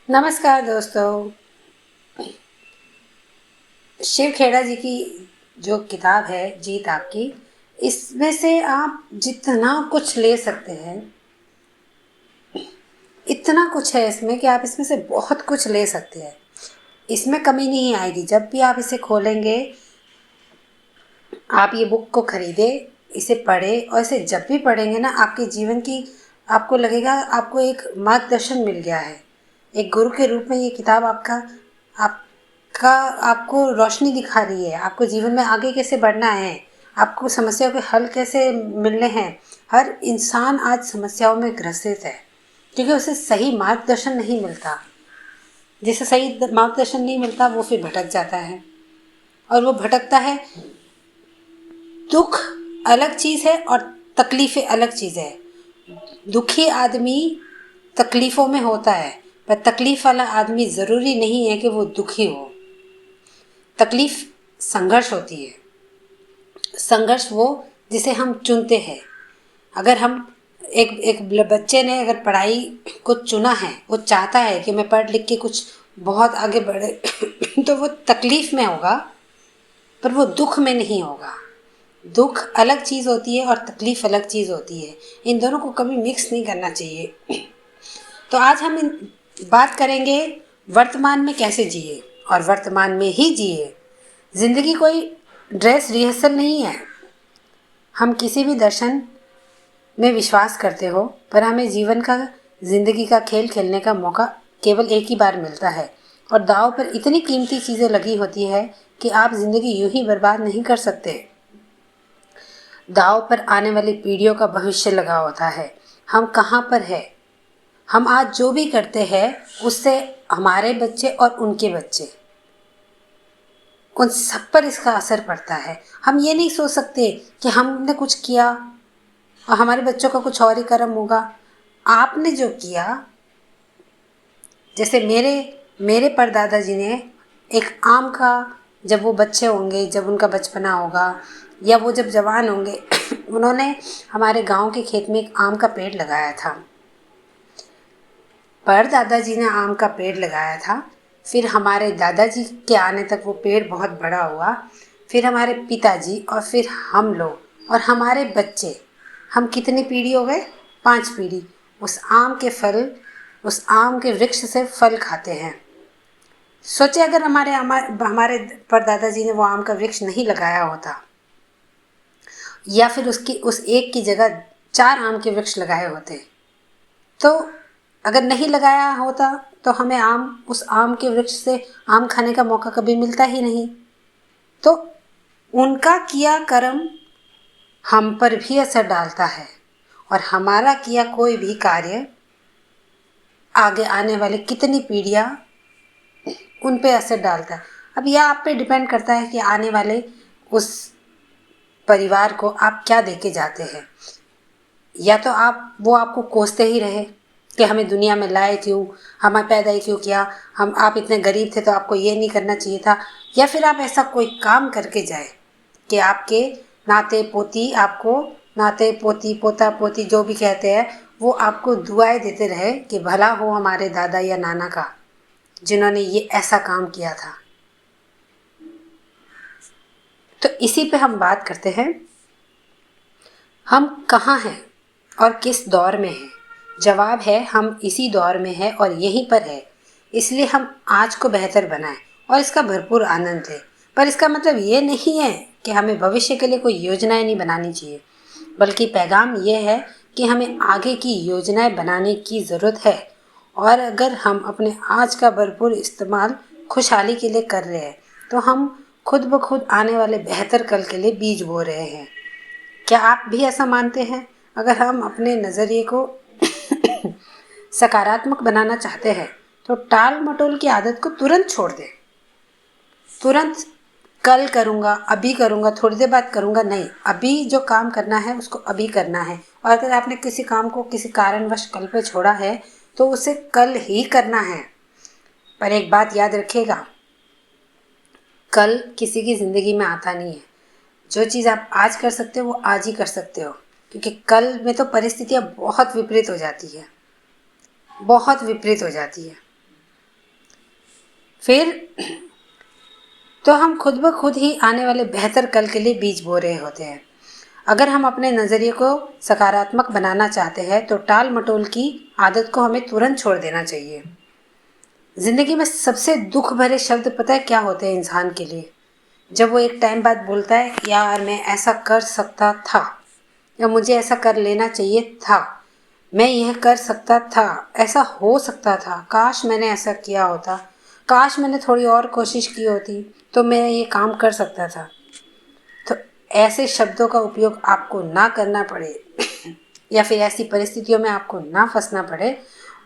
नमस्कार दोस्तों। शिव खेड़ा जी की जो किताब है जीत आपकी, इसमें से आप जितना कुछ ले सकते हैं, इतना कुछ है इसमें कि आप इसमें से बहुत कुछ ले सकते हैं। इसमें कमी नहीं आएगी। जब भी आप इसे खोलेंगे, आप ये बुक को खरीदें, इसे पढ़ें और इसे जब भी पढ़ेंगे ना, आपके जीवन की आपको लगेगा आपको एक मार्गदर्शन मिल गया है। एक गुरु के रूप में ये किताब आपका आपको रोशनी दिखा रही है, आपको जीवन में आगे कैसे बढ़ना है, आपको समस्याओं के हल कैसे मिलने हैं। हर इंसान आज समस्याओं में ग्रसित है क्योंकि उसे सही मार्गदर्शन नहीं मिलता। जिसे सही मार्गदर्शन नहीं मिलता वो फिर भटक जाता है, और वो भटकता है। दुख अलग चीज़ है और तकलीफ़ें अलग चीज़ है। दुखी आदमी तकलीफ़ों में होता है, पर तकलीफ़ वाला आदमी ज़रूरी नहीं है कि वो दुखी हो। तकलीफ़ संघर्ष होती है। संघर्ष वो जिसे हम चुनते हैं। अगर हम एक एक बच्चे ने अगर पढ़ाई को चुना है, वो चाहता है कि मैं पढ़ लिख के कुछ बहुत आगे बढ़े तो वो तकलीफ़ में होगा, पर वो दुख में नहीं होगा। दुख अलग चीज़ होती है और तकलीफ़ अलग चीज़ होती है। इन दोनों को कभी मिक्स नहीं करना चाहिए। तो आज हम बात करेंगे वर्तमान में कैसे जिए, और वर्तमान में ही जिए। ज़िंदगी कोई ड्रेस रिहर्सल नहीं है। हम किसी भी दर्शन में विश्वास करते हो, पर हमें जीवन का ज़िंदगी का खेल खेलने का मौका केवल एक ही बार मिलता है, और दांव पर इतनी कीमती चीज़ें लगी होती है कि आप ज़िंदगी यूं ही बर्बाद नहीं कर सकते। दांव पर आने वाली पीढ़ियों का भविष्य लगा होता है। हम कहाँ पर है, हम आज जो भी करते हैं उससे हमारे बच्चे और उनके बच्चे, उन सब पर इसका असर पड़ता है। हम ये नहीं सोच सकते कि हमने कुछ किया और हमारे बच्चों का कुछ और ही कर्म होगा। आपने जो किया, जैसे मेरे मेरे परदादा जी ने एक आम का, जब वो बच्चे होंगे, जब उनका बचपना होगा या वो जब जवान होंगे उन्होंने हमारे गांव के खेत में एक आम का पेड़ लगाया था। परदादाजी ने आम का पेड़ लगाया था। फिर हमारे दादाजी के आने तक वो पेड़ बहुत बड़ा हुआ। फिर हमारे पिताजी, और फिर हम लोग और हमारे बच्चे, हम कितनी पीढ़ी हो गए? 5 पीढ़ी उस आम के फल, उस आम के वृक्ष से फल खाते हैं। सोचे अगर हमारे परदादा जी ने वो आम का वृक्ष नहीं लगाया होता, या फिर उसकी उस एक की जगह 4 आम के वृक्ष लगाए होते, तो अगर नहीं लगाया होता तो हमें उस आम के वृक्ष से आम खाने का मौका कभी मिलता ही नहीं। तो उनका किया कर्म हम पर भी असर डालता है, और हमारा किया कोई भी कार्य आगे आने वाले कितनी पीढ़ियाँ उन पे असर डालता है। अब यह आप पे डिपेंड करता है कि आने वाले उस परिवार को आप क्या दे के जाते हैं। या तो वो आपको कोसते ही रहे कि हमें दुनिया में लाए क्यों, हमें पैदा ही क्यों किया, आप इतने गरीब थे तो आपको ये नहीं करना चाहिए था। या फिर आप ऐसा कोई काम करके जाए कि आपके नाते पोती आपको, नाते पोती पोता पोती जो भी कहते हैं, वो आपको दुआएं देते रहे कि भला हो हमारे दादा या नाना का, जिन्होंने ये ऐसा काम किया था। तो इसी पे हम बात करते हैं, हम कहाँ हैं और किस दौर में हैं। जवाब है हम इसी दौर में हैं और यहीं पर है। इसलिए हम आज को बेहतर बनाएं और इसका भरपूर आनंद लें। पर इसका मतलब ये नहीं है कि हमें भविष्य के लिए कोई योजनाएं नहीं बनानी चाहिए, बल्कि पैगाम ये है कि हमें आगे की योजनाएं बनाने की ज़रूरत है। और अगर हम अपने आज का भरपूर इस्तेमाल खुशहाली के लिए कर रहे हैं, तो हम खुद ब खुद आने वाले बेहतर कल के लिए बीज बो रहे हैं। क्या आप भी ऐसा मानते हैं? अगर हम अपने नज़रिए को सकारात्मक बनाना चाहते हैं, तो टाल मटोल की आदत को तुरंत छोड़ दें। तुरंत कल करूँगा, अभी करूँगा, थोड़ी देर बाद करूँगा, नहीं, अभी जो काम करना है उसको अभी करना है। और अगर आपने किसी काम को किसी कारणवश कल पे छोड़ा है, तो उसे कल ही करना है। पर एक बात याद रखिएगा, कल किसी की ज़िंदगी में आता नहीं है। जो चीज़ आप आज कर सकते हो वो आज ही कर सकते हो, क्योंकि कल में तो परिस्थितियाँ बहुत विपरीत हो जाती है, बहुत विपरीत हो जाती है। फिर तो हम खुद ब खुद ही आने वाले बेहतर कल के लिए बीज बो रहे होते हैं। अगर हम अपने नज़रिए को सकारात्मक बनाना चाहते हैं तो टाल मटोल की आदत को हमें तुरंत छोड़ देना चाहिए। ज़िंदगी में सबसे दुख भरे शब्द पता है क्या होते हैं इंसान के लिए? जब वो एक टाइम बाद बोलता है, यार मैं ऐसा कर सकता था, या मुझे ऐसा कर लेना चाहिए था, मैं यह कर सकता था, ऐसा हो सकता था, काश मैंने ऐसा किया होता, काश मैंने थोड़ी और कोशिश की होती तो मैं ये काम कर सकता था। तो ऐसे शब्दों का उपयोग आपको ना करना पड़े या फिर ऐसी परिस्थितियों में आपको ना फंसना पड़े,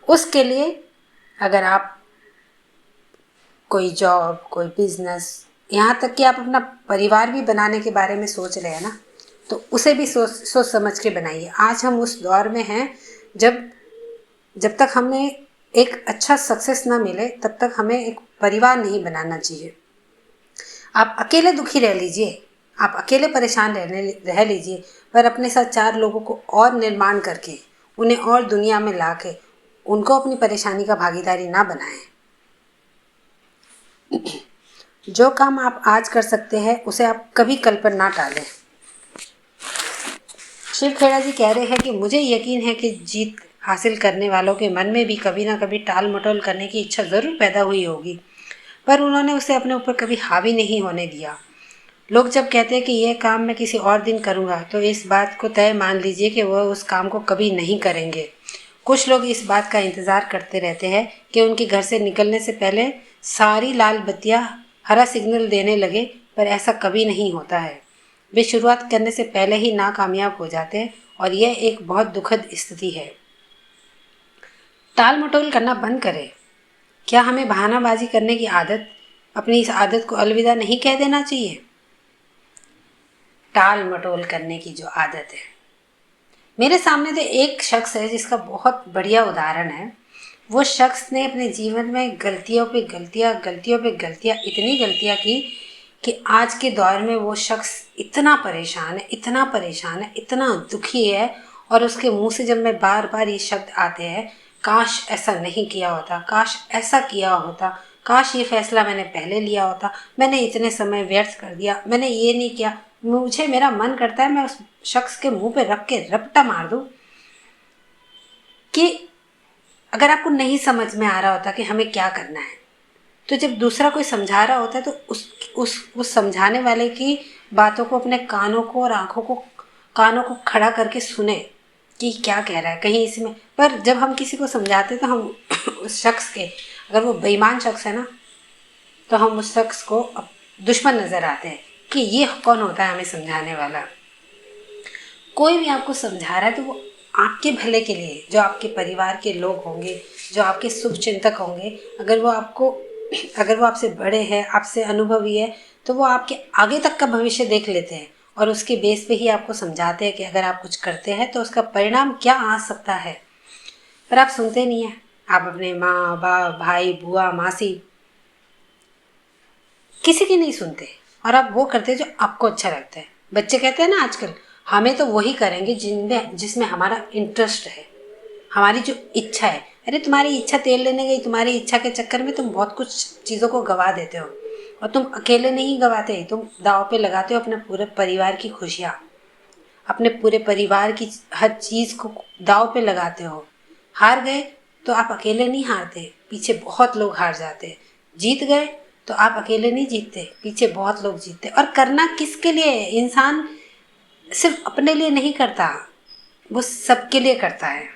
उसके लिए अगर आप कोई जॉब, कोई बिजनेस, यहाँ तक कि आप अपना परिवार भी बनाने के बारे में सोच रहे हैं ना, तो उसे भी सोच सोच समझ के बनाइए। आज हम उस दौर में हैं जब जब तक हमें एक अच्छा सक्सेस ना मिले तब तक हमें एक परिवार नहीं बनाना चाहिए। आप अकेले दुखी रह लीजिए, आप अकेले परेशान रह लीजिए, पर अपने साथ 4 लोगों को और निर्माण करके, उन्हें और दुनिया में ला के उनको अपनी परेशानी का भागीदारी ना बनाएं। जो काम आप आज कर सकते हैं उसे आप कभी कल पर ना टालें। शिव खेड़ा जी कह रहे हैं कि मुझे यकीन है कि जीत हासिल करने वालों के मन में भी कभी ना कभी टाल मटोल करने की इच्छा ज़रूर पैदा हुई होगी, पर उन्होंने उसे अपने ऊपर कभी हावी नहीं होने दिया। लोग जब कहते हैं कि यह काम मैं किसी और दिन करूँगा, तो इस बात को तय मान लीजिए कि वह उस काम को कभी नहीं करेंगे। कुछ लोग इस बात का इंतज़ार करते रहते हैं कि उनके घर से निकलने से पहले सारी लाल बत्तियाँ हरा सिग्नल देने लगे, पर ऐसा कभी नहीं होता है। वे शुरुआत करने से पहले ही नाकामयाब हो जाते हैं और यह एक बहुत दुखद स्थिति है। टाल मटोल करना बंद करें। क्या हमें बहानाबाजी करने की आदत, अपनी इस आदत को अलविदा नहीं कह देना चाहिए? टाल मटोल करने की जो आदत है, मेरे सामने तो एक शख्स है जिसका बहुत बढ़िया उदाहरण है। वो शख्स ने अपने जीवन में गलतियों पे गलतियाँ, गलतियों पे गलतियाँ, इतनी गलतियाँ की कि आज के दौर में वो शख्स इतना परेशान है, इतना परेशान है, इतना दुखी है, और उसके मुंह से जब मैं बार बार ये शब्द आते हैं, काश ऐसा नहीं किया होता, काश ऐसा किया होता, काश ये फैसला मैंने पहले लिया होता, मैंने इतने समय व्यर्थ कर दिया, मैंने ये नहीं किया, मुझे मेरा मन करता है मैं उस शख्स के मुंह पे रख के रपटा मार दूं कि अगर आपको नहीं समझ में आ रहा होता कि हमें क्या करना है, तो जब दूसरा कोई समझा रहा होता है तो उस समझाने वाले की बातों को, अपने कानों को और आँखों को, कानों को खड़ा करके सुने कि क्या कह रहा है, कहीं इसमें। पर जब हम किसी को समझाते तो हम उस शख्स के, अगर वो बेईमान शख्स है ना, तो हम उस शख्स को दुश्मन नज़र आते हैं कि ये कौन होता है हमें समझाने वाला। कोई भी आपको समझा रहा है तो वो आपके भले के लिए, जो आपके परिवार के लोग होंगे, जो आपके शुभ चिंतक होंगे, अगर वो आपसे बड़े हैं, आपसे अनुभवी है, तो वो आपके आगे तक का भविष्य देख लेते हैं और उसके बेस पे ही आपको समझाते हैं कि अगर आप कुछ करते हैं तो उसका परिणाम क्या आ सकता है। पर आप सुनते नहीं हैं। आप अपने माँ बाप, भाई बुआ, मासी, किसी की नहीं सुनते, और आप वो करते जो आपको अच्छा लगता है। बच्चे कहते हैं ना आजकल, हमें तो वही करेंगे जिसमें हमारा इंटरेस्ट है, हमारी जो इच्छा है। अरे तुम्हारी इच्छा तेल लेने गई, तुम्हारी इच्छा के चक्कर में तुम बहुत कुछ चीज़ों को गवा देते हो, और तुम अकेले नहीं गवाते, तुम दांव पे लगाते हो अपने पूरे परिवार की खुशियाँ, अपने पूरे परिवार की हर चीज़ को दांव पे लगाते हो। हार गए तो आप अकेले नहीं हारते, पीछे बहुत लोग हार जाते। जीत गए तो आप अकेले नहीं जीतते, पीछे बहुत लोग जीतते। और करना किसके लिए है? इंसान सिर्फ अपने लिए नहीं करता, वो सबके लिए करता है।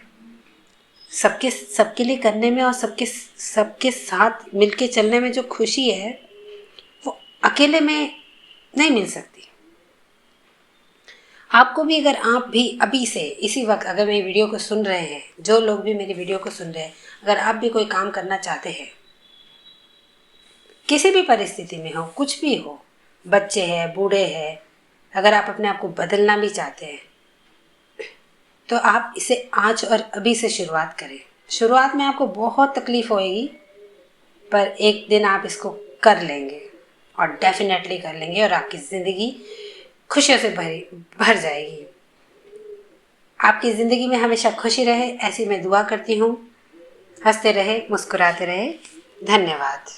सबके सबके लिए करने में और सबके सबके साथ मिलके चलने में जो खुशी है, वो अकेले में नहीं मिल सकती। आपको भी, अगर आप भी अभी से इसी वक्त अगर मेरी वीडियो को सुन रहे हैं, जो लोग भी मेरी वीडियो को सुन रहे हैं, अगर आप भी कोई काम करना चाहते हैं, किसी भी परिस्थिति में हो, कुछ भी हो, बच्चे हैं, बूढ़े हैं, अगर आप अपने आप को बदलना भी चाहते हैं, तो आप इसे आज और अभी से शुरुआत करें। शुरुआत में आपको बहुत तकलीफ होएगी, पर एक दिन आप इसको कर लेंगे, और डेफिनेटली कर लेंगे, और आपकी ज़िंदगी खुशियों से भर जाएगी। आपकी ज़िंदगी में हमेशा खुशी रहे, ऐसी मैं दुआ करती हूँ। हंसते रहे, मुस्कुराते रहे। धन्यवाद।